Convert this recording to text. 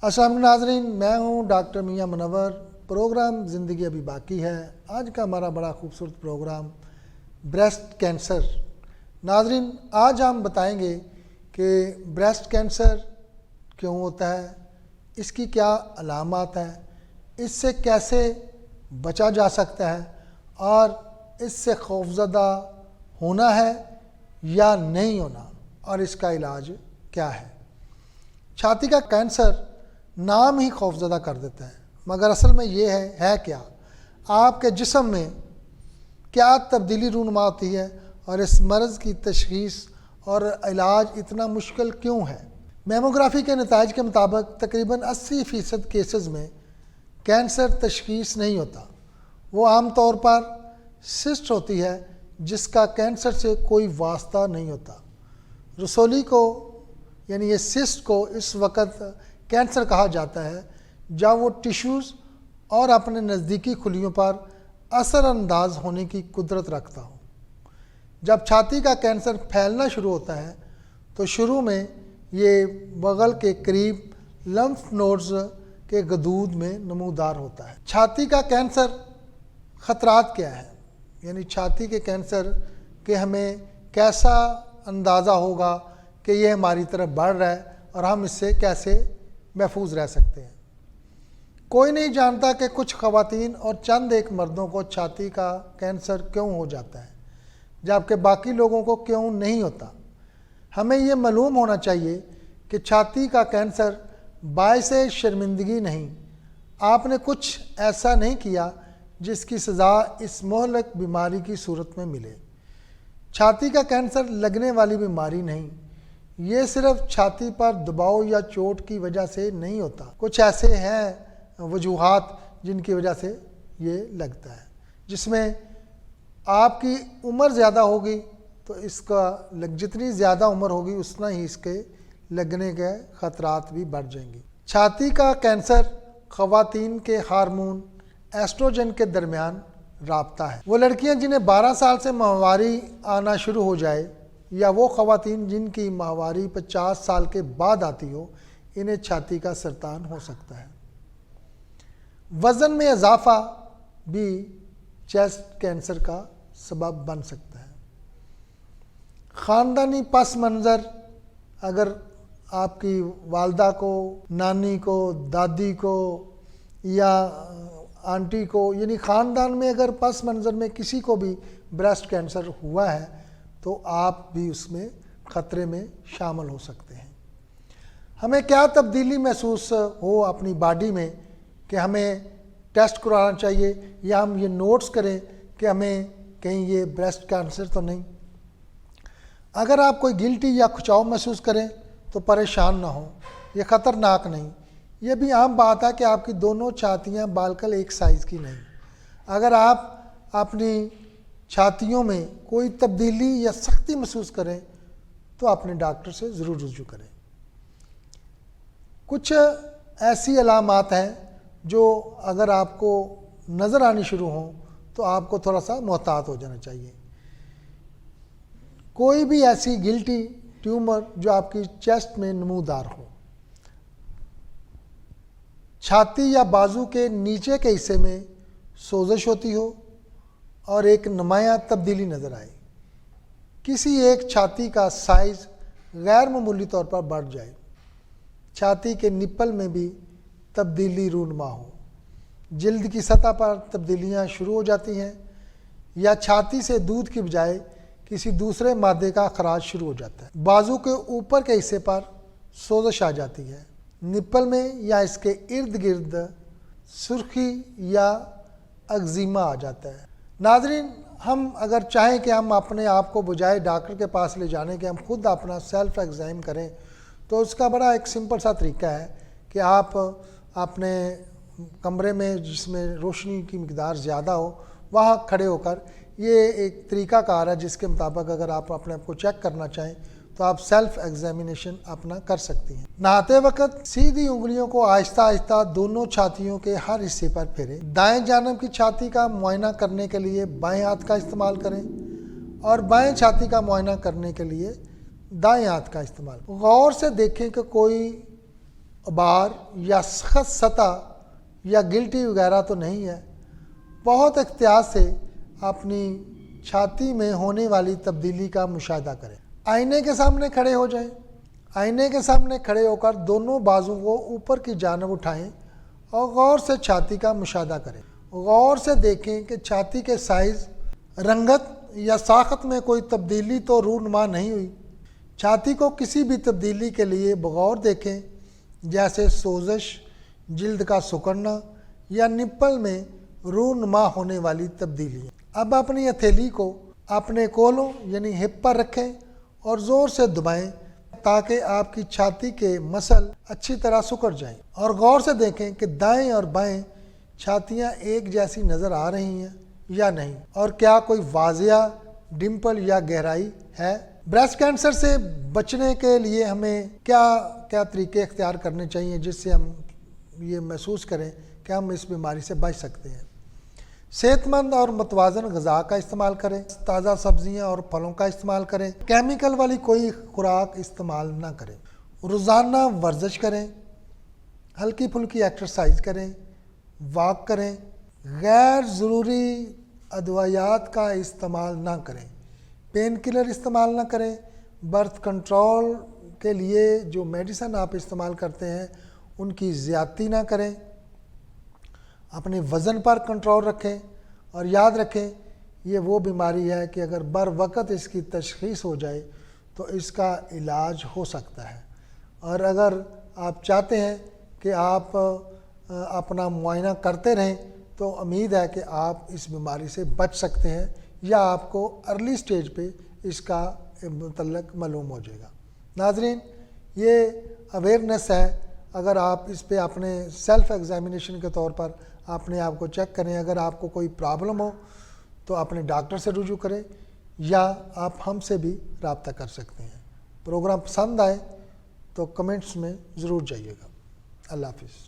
السلام علیکم ناظرین، میں ہوں ڈاکٹر میاں منور۔ پروگرام زندگی ابھی باقی ہے۔ آج کا ہمارا بڑا خوبصورت پروگرام بریسٹ کینسر۔ ناظرین، آج ہم بتائیں گے کہ بریسٹ کینسر کیوں ہوتا ہے، اس کی کیا علامات ہیں، اس سے کیسے بچا جا سکتا ہے اور اس سے خوفزدہ ہونا ہے یا نہیں ہونا، اور اس کا علاج کیا ہے۔ چھاتی کا کینسر نام ہی خوفزدہ کر دیتا ہے، مگر اصل میں یہ ہے کیا، آپ کے جسم میں کیا تبدیلی رونما ہوتی ہے اور اس مرض کی تشخیص اور علاج اتنا مشکل کیوں ہے۔ میموگرافی کے نتائج کے مطابق تقریباً 80% کیسز میں کینسر تشخیص نہیں ہوتا۔ وہ عام طور پر سسٹ ہوتی ہے جس کا کینسر سے کوئی واسطہ نہیں ہوتا۔ رسولی کو یعنی یہ سسٹ کو اس وقت کینسر کہا جاتا ہے جب وہ ٹیشوز اور اپنے نزدیکی خلیوں پر اثر انداز ہونے کی قدرت رکھتا ہو۔ جب چھاتی کا کینسر پھیلنا شروع ہوتا ہے تو شروع میں یہ بغل کے قریب لمف نوڈز کے غدود میں نمودار ہوتا ہے۔ چھاتی کا کینسر خطرات کیا ہے، یعنی چھاتی کے کینسر کے ہمیں کیسا اندازہ ہوگا کہ یہ ہماری طرف بڑھ رہا ہے اور ہم اس سے کیسے محفوظ رہ سکتے ہیں۔ کوئی نہیں جانتا کہ کچھ خواتین اور چند ایک مردوں کو چھاتی کا کینسر کیوں ہو جاتا ہے جبکہ باقی لوگوں کو کیوں نہیں ہوتا۔ ہمیں یہ معلوم ہونا چاہیے کہ چھاتی کا کینسر باعث شرمندگی نہیں، آپ نے کچھ ایسا نہیں کیا جس کی سزا اس مہلک بیماری کی صورت میں ملے۔ چھاتی کا کینسر لگنے والی بیماری نہیں، یہ صرف چھاتی پر دباؤ یا چوٹ کی وجہ سے نہیں ہوتا۔ کچھ ایسے ہیں وجوہات جن کی وجہ سے یہ لگتا ہے، جس میں آپ کی عمر زیادہ ہوگی تو اس کا جتنی زیادہ عمر ہوگی اتنا ہی اس کے لگنے کے خطرات بھی بڑھ جائیں گے۔ چھاتی کا کینسر خواتین کے ہارمون ایسٹروجن کے درمیان رابطہ ہے۔ وہ لڑکیاں جنہیں 12 سال سے ماہواری آنا شروع ہو جائے یا وہ خواتین جن کی ماہواری 50 سال کے بعد آتی ہو، انہیں چھاتی کا سرطان ہو سکتا ہے۔ وزن میں اضافہ بھی چیسٹ کینسر کا سبب بن سکتا ہے۔ خاندانی پس منظر، اگر آپ کی والدہ کو، نانی کو، دادی کو یا آنٹی کو، یعنی خاندان میں اگر پس منظر میں کسی کو بھی بریسٹ کینسر ہوا ہے تو آپ بھی اس میں خطرے میں شامل ہو سکتے ہیں۔ ہمیں کیا تبدیلی محسوس ہو اپنی باڈی میں کہ ہمیں ٹیسٹ کرانا چاہیے یا ہم یہ نوٹس کریں کہ ہمیں کہیں یہ بریسٹ کینسر تو نہیں۔ اگر آپ کوئی گلٹی یا کھچاؤ محسوس کریں تو پریشان نہ ہوں، یہ خطرناک نہیں۔ یہ بھی عام بات ہے کہ آپ کی دونوں چھاتیاں بالکل ایک سائز کی نہیں۔ اگر آپ اپنی چھاتیوں میں کوئی تبدیلی یا سختی محسوس کریں تو اپنے ڈاکٹر سے ضرور رجوع کریں۔ کچھ ایسی علامات ہیں جو اگر آپ کو نظر آنی شروع ہوں تو آپ کو تھوڑا سا محتاط ہو جانا چاہیے۔ کوئی بھی ایسی گلٹی ٹیومر جو آپ کی چیسٹ میں نمودار ہو، چھاتی یا بازو کے نیچے کے حصے میں سوزش ہوتی ہو اور ایک نمایاں تبدیلی نظر آئے، کسی ایک چھاتی کا سائز غیر معمولی طور پر بڑھ جائے، چھاتی کے نپل میں بھی تبدیلی رونما ہو، جلد کی سطح پر تبدیلیاں شروع ہو جاتی ہیں یا چھاتی سے دودھ کی بجائے کسی دوسرے مادے کا اخراج شروع ہو جاتا ہے، بازو کے اوپر کے حصے پر سوزش آ جاتی ہے، نپل میں یا اس کے ارد گرد سرخی یا اگزیما آ جاتا ہے۔ ناظرین، ہم اگر چاہیں کہ ہم اپنے آپ کو بجائے ڈاکٹر کے پاس لے جانے کے ہم خود اپنا سیلف ایگزام کریں تو اس کا بڑا ایک سمپل سا طریقہ ہے کہ آپ اپنے کمرے میں جس میں روشنی کی مقدار زیادہ ہو وہاں کھڑے ہو کر، یہ ایک طریقہ کار ہے جس کے مطابق اگر آپ اپنے آپ کو چیک کرنا چاہیں تو آپ سیلف ایگزامینیشن اپنا کر سکتی ہیں۔ نہاتے وقت سیدھی انگلیوں کو آہستہ آہستہ دونوں چھاتیوں کے ہر حصے پر پھیریں۔ دائیں جانب کی چھاتی کا معائنہ کرنے کے لیے بائیں ہاتھ کا استعمال کریں اور بائیں چھاتی کا معائنہ کرنے کے لیے دائیں ہاتھ کا استعمال۔ غور سے دیکھیں کہ کوئی ابار یا سخت سطح یا گلٹی وغیرہ تو نہیں ہے۔ بہت احتیاط سے اپنی چھاتی میں ہونے والی تبدیلی کا مشاہدہ کریں۔ آئینے کے سامنے کھڑے ہو جائیں۔ آئینے کے سامنے کھڑے ہو کر دونوں بازو کو اوپر کی جانب اٹھائیں اور غور سے چھاتی کا مشاہدہ کریں۔ غور سے دیکھیں کہ چھاتی کے سائز، رنگت یا ساخت میں کوئی تبدیلی تو رونما نہیں ہوئی۔ چھاتی کو کسی بھی تبدیلی کے لیے بغور دیکھیں، جیسے سوزش، جلد کا سکڑنا یا نپل میں رونما ہونے والی تبدیلی۔ اب اپنی ہتھیلی کو اپنے کولوں یعنی ہپ پر رکھیں اور زور سے دبائیں تاکہ آپ کی چھاتی کے مسل اچھی طرح سکڑ جائیں، اور غور سے دیکھیں کہ دائیں اور بائیں چھاتیاں ایک جیسی نظر آ رہی ہیں یا نہیں، اور کیا کوئی واضح ڈمپل یا گہرائی ہے۔ بریسٹ کینسر سے بچنے کے لیے ہمیں کیا طریقے اختیار کرنے چاہیے جس سے ہم یہ محسوس کریں کہ ہم اس بیماری سے بچ سکتے ہیں۔ صحت مند اور متوازن غذا کا استعمال کریں، تازہ سبزیاں اور پھلوں کا استعمال کریں، کیمیکل والی کوئی خوراک استعمال نہ کریں، روزانہ ورزش کریں، ہلکی پھلکی ایکسرسائز کریں، واک کریں، غیر ضروری ادویات کا استعمال نہ کریں، پین کلر استعمال نہ کریں، برتھ کنٹرول کے لیے جو میڈیسن آپ استعمال کرتے ہیں ان کی زیادتی نہ کریں، اپنے وزن پر کنٹرول رکھیں، اور یاد رکھیں یہ وہ بیماری ہے کہ اگر بر وقت اس کی تشخیص ہو جائے تو اس کا علاج ہو سکتا ہے۔ اور اگر آپ چاہتے ہیں کہ آپ اپنا معائنہ کرتے رہیں تو امید ہے کہ آپ اس بیماری سے بچ سکتے ہیں، یا آپ کو ارلی سٹیج پہ اس کا متعلق معلوم ہو جائے گا۔ ناظرین، یہ اویئرنیس ہے، اگر آپ اس پہ اپنے سیلف ایگزامینیشن کے طور پر اپنے آپ کو چیک کریں۔ اگر آپ کو کوئی پرابلم ہو تو اپنے ڈاکٹر سے رجوع کریں، یا آپ ہم سے بھی رابطہ کر سکتے ہیں۔ پروگرام پسند آئے تو کمنٹس میں ضرور جائیے گا۔ اللہ حافظ۔